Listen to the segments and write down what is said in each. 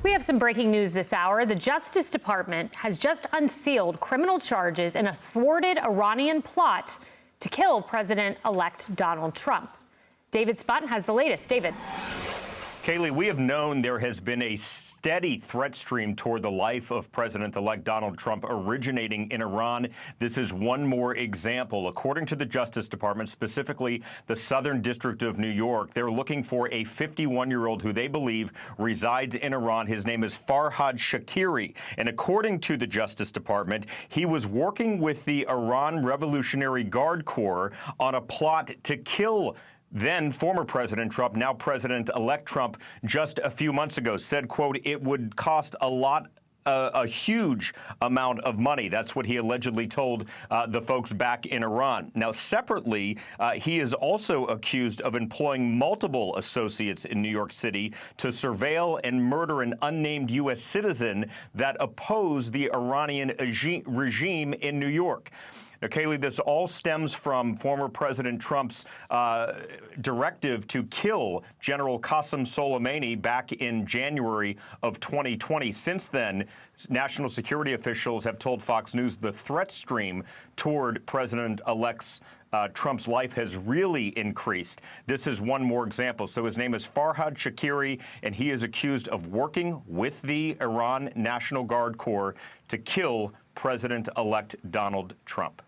We have some breaking news this hour. The Justice Department has just unsealed criminal charges in a thwarted Iranian plot to kill President-elect Donald Trump. David Spunt has the latest. David. Kayleigh, we have known there has been a steady threat stream toward the life of President-elect Donald Trump originating in Iran. This is one more example. According to the Justice Department, specifically the Southern District of New York, they're looking for a 51-year-old who they believe resides in Iran. His name is Farjad Shakeri. And according to the Justice Department, he was working with the Iran Revolutionary Guard Corps on a plot to kill then former President Trump, now President-elect Trump, just a few months ago said, quote, it would cost a huge amount of money. That's what he allegedly told the folks back in Iran. Now, separately, he is also accused of employing multiple associates in New York City to surveil and murder an unnamed U.S. citizen that opposed the Iranian regime in New York. Now, Kayleigh, this all stems from former President Trump's directive to kill General Qasem Soleimani back in January of 2020. Since then, national security officials have told Fox News the threat stream toward President-elect Trump's life has really increased. This is one more example. So his name is Farjad Shakeri, and he is accused of working with the Iran National Guard Corps to kill President-elect Donald Trump.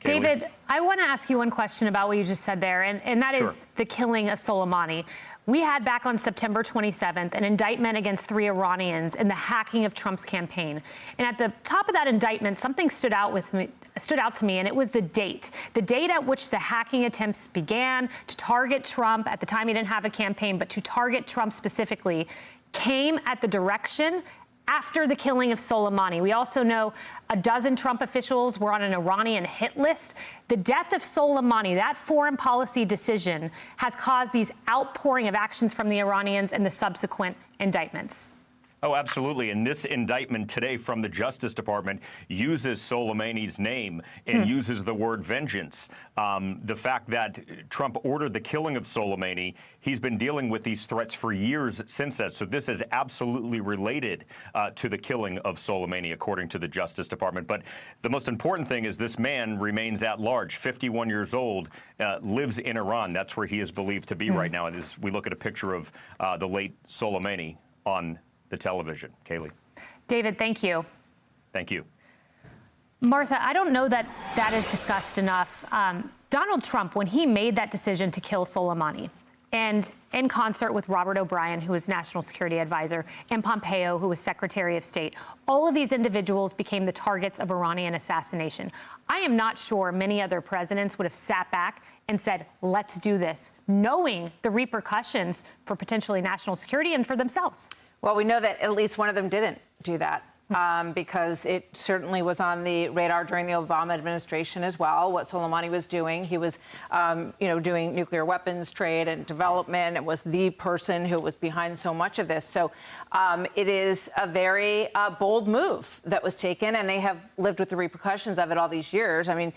Kayleigh? David, I want to ask you one question about what you just said there, and that is the killing of Soleimani. We had back on September 27th an indictment against 3 Iranians in the hacking of Trump's campaign. And at the top of that indictment, something stood out to me, and it was the date at which the hacking attempts began to target Trump. At the time, he didn't have a campaign, but to target Trump specifically came at the direction after the killing of Soleimani. We also know a dozen Trump officials were on an Iranian hit list. The death of Soleimani, that foreign policy decision, has caused these outpouring of actions from the Iranians and the subsequent indictments. Oh, absolutely. And this indictment today from the Justice Department uses Soleimani's name and uses the word vengeance. The fact that Trump ordered the killing of Soleimani, he's been dealing with these threats for years since that. So this is absolutely related to the killing of Soleimani, according to the Justice Department. But the most important thing is this man remains at large, 51 years old, lives in Iran. That's where he is believed to be right now. And as we look at a picture of the late Soleimani on the television. Kayleigh. David, thank you. Thank you. Martha, I don't know that that is discussed enough. Donald Trump, when he made that decision to kill Soleimani, and in concert with Robert O'Brien, who was National Security Advisor, and Pompeo, who was Secretary of State, all of these individuals became the targets of Iranian assassination. I am not sure many other presidents would have sat back and said, let's do this, knowing the repercussions for potentially national security and for themselves. Well, we know that at least one of them didn't do that because it certainly was on the radar during the Obama administration as well, what Soleimani was doing. He was, doing nuclear weapons trade and development. It was the person who was behind so much of this. So it is a very bold move that was taken, and they have lived with the repercussions of it all these years. I mean,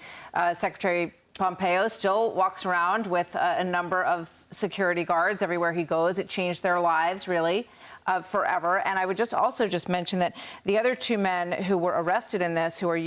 Secretary Pompeo still walks around with a number of security guards everywhere he goes. It changed their lives, really. Forever. And I would also mention that the other 2 men who were arrested in this, who are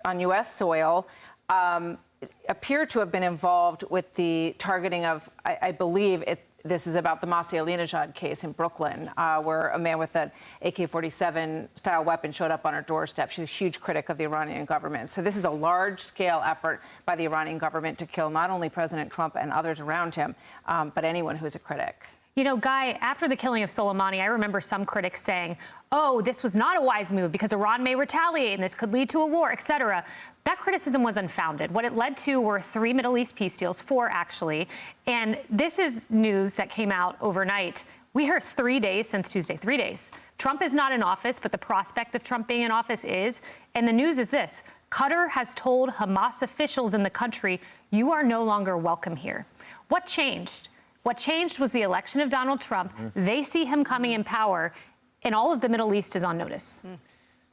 on U.S. soil, appear to have been involved with the targeting of, I believe this is about the Masih Alinejad case in Brooklyn, where a man with an AK-47 style weapon showed up on her doorstep. She's a huge critic of the Iranian government. So this is a large-scale effort by the Iranian government to kill not only President Trump and others around him, but anyone who's a critic. You know, Guy, after the killing of Soleimani, I remember some critics saying, oh, this was not a wise move because Iran may retaliate and this could lead to a war, et cetera. That criticism was unfounded. What it led to were 3 Middle East peace deals, 4 actually. And this is news that came out overnight. We heard 3 days since Tuesday, 3 days. Trump is not in office, but the prospect of Trump being in office is. And the news is this: Qatar has told Hamas officials in the country, you are no longer welcome here. What changed? What changed was the election of Donald Trump. They see him coming in power, and all of the Middle East is on notice.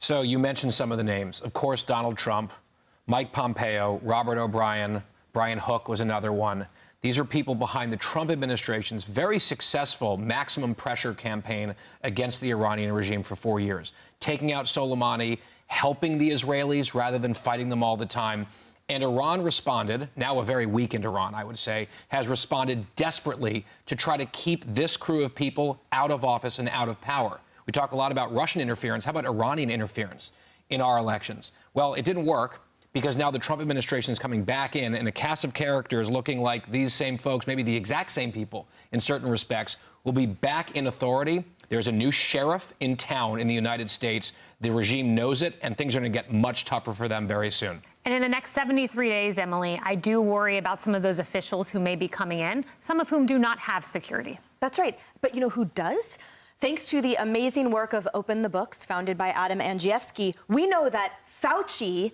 So you mentioned some of the names. Of course, Donald Trump, Mike Pompeo, Robert O'Brien, Brian Hook was another one. These are people behind the Trump administration's very successful maximum pressure campaign against the Iranian regime for 4 years, taking out Soleimani, helping the Israelis rather than fighting them all the time. And Iran responded, now a very weakened Iran, I would say, has responded desperately to try to keep this crew of people out of office and out of power. We talk a lot about Russian interference. How about Iranian interference in our elections? Well, it didn't work, because now the Trump administration is coming back in a cast of characters looking like these same folks, maybe the exact same people in certain respects, will be back in authority. There's a new sheriff in town in the United States. The regime knows it, and things are going to get much tougher for them very soon. And in the next 73 days, Emily, I do worry about some of those officials who may be coming in, some of whom do not have security. That's right. But you know who does? Thanks to the amazing work of Open the Books, founded by Adam Andrzejewski, we know that Fauci,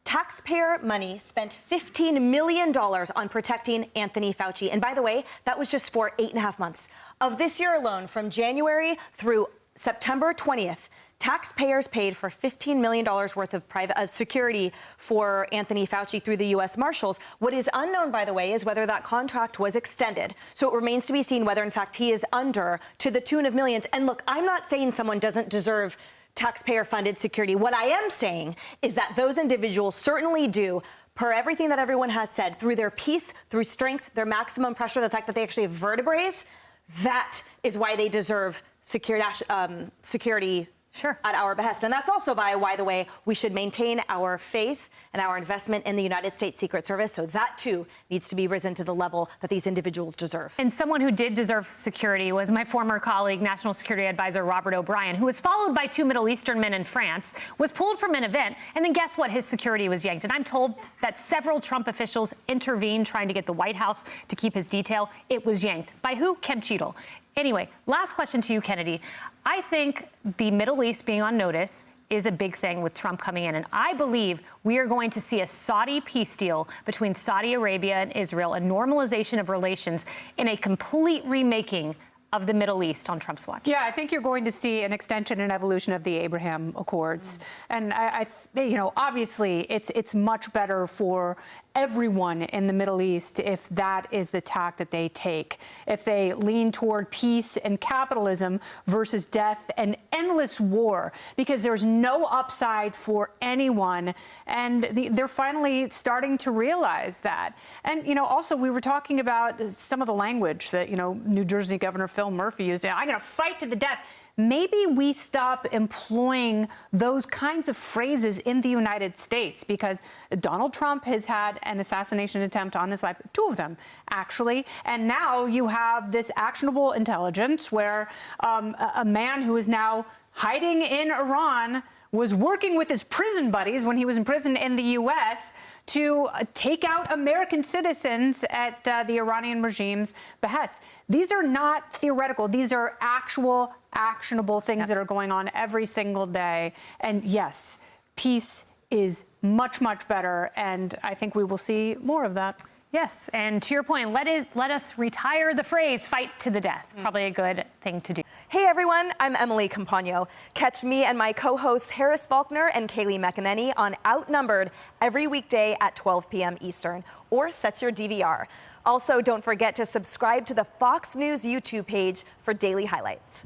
taxpayer money, spent $15 million on protecting Anthony Fauci. And by the way, that was just for 8.5 months. Of this year alone, from January through September 20th, taxpayers paid for $15 million worth of private security for Anthony Fauci through the U.S. Marshals. What is unknown, by the way, is whether that contract was extended. So it remains to be seen whether, in fact, he is under to the tune of millions. And look, I'm not saying someone doesn't deserve taxpayer-funded security. What I am saying is that those individuals certainly do, per everything that everyone has said, through their peace, through strength, their maximum pressure, the fact that they actually have vertebrae, that is why they deserve security Sure. at our behest. And that's also why the way, we should maintain our faith and our investment in the United States Secret Service. So that, too, needs to be risen to the level that these individuals deserve. And someone who did deserve security was my former colleague, National Security Advisor Robert O'Brien, who was followed by 2 Middle Eastern men in France, was pulled from an event, and then guess what? His security was yanked. And I'm told that several Trump officials intervened trying to get the White House to keep his detail. It was yanked. By who? Kem Cheadle. Anyway, last question to you, Kennedy. I think the Middle East being on notice is a big thing with Trump coming in. And I believe we are going to see a Saudi peace deal between Saudi Arabia and Israel, a normalization of relations, in a complete remaking of the Middle East on Trump's watch. Yeah, I think you're going to see an extension and evolution of the Abraham Accords. And obviously it's much better for everyone in the Middle East if that is the tack that they take. If they lean toward peace and capitalism versus death and endless war, because there's no upside for anyone. And they're finally starting to realize that. And, also we were talking about some of the language that, New Jersey Governor Phil Murphy used. I'm going to fight to the death. Maybe we stop employing those kinds of phrases in the United States, because Donald Trump has had an assassination attempt on his life, 2 of them, actually. And now you have this actionable intelligence where a man who is now hiding in Iran was working with his prison buddies when he was in prison in the U.S. to take out American citizens at the Iranian regime's behest. These are not theoretical. These are actual, actionable things that are going on every single day. And yes, peace is much, much better. And I think we will see more of that. Yes, and to your point, let us retire the phrase "fight to the death." Probably a good thing to do. Hey everyone, I'm Emily Compagno. Catch me and my co-hosts Harris Faulkner and Kayleigh McEnany on Outnumbered every weekday at 12 p.m. Eastern, or set your DVR. Also, don't forget to subscribe to the Fox News YouTube page for daily highlights.